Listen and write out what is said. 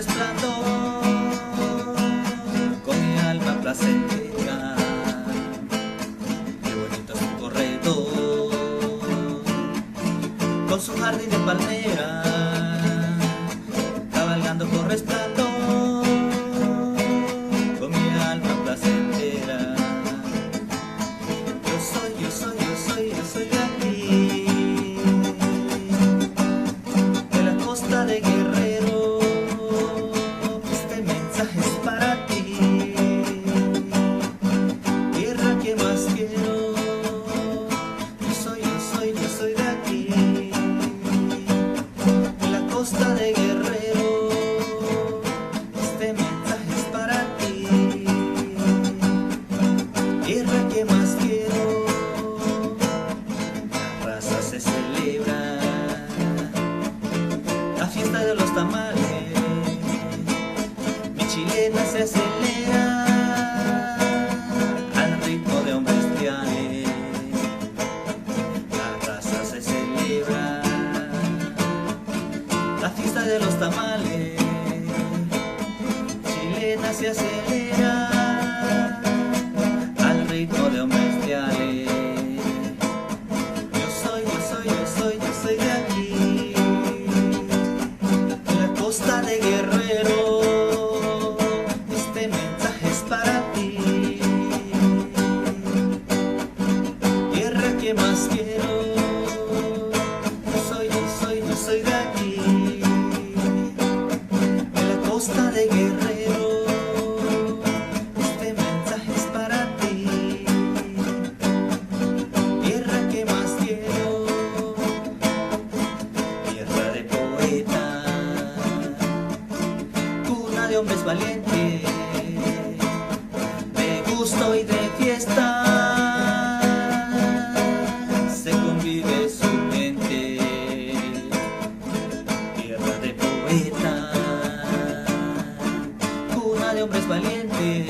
resplandor, con mi alma placentera. Qué bonito es tu corredor, con su jardín de palmera, cabalgando con resplandor, con mi alma placentera. Yo soy de aquí, de la costa de Guerrero. Este mensaje es para ti, tierra que más quiero. Yo soy de aquí, de la costa de Guerrero. Este mensaje es para ti, tierra que más quiero. La raza se celebra, la fiesta de los tamales, mi chilena se acelera al ritmo de hombres triales. La raza se celebra, la fiesta de los tamales, chilena se acelera al ritmo de hombres triales. Yo soy de aquí, de la costa de Guerrero. Este mensaje es para ti, tierra que más quiero. Yo soy de aquí, de la costa de Guerrero. Este mensaje es para ti, tierra que más quiero. Tierra de poetas, cuna de hombres valientes, de gusto y de fiesta se convive su mente. Tierra de poetas, cuna de hombres valientes,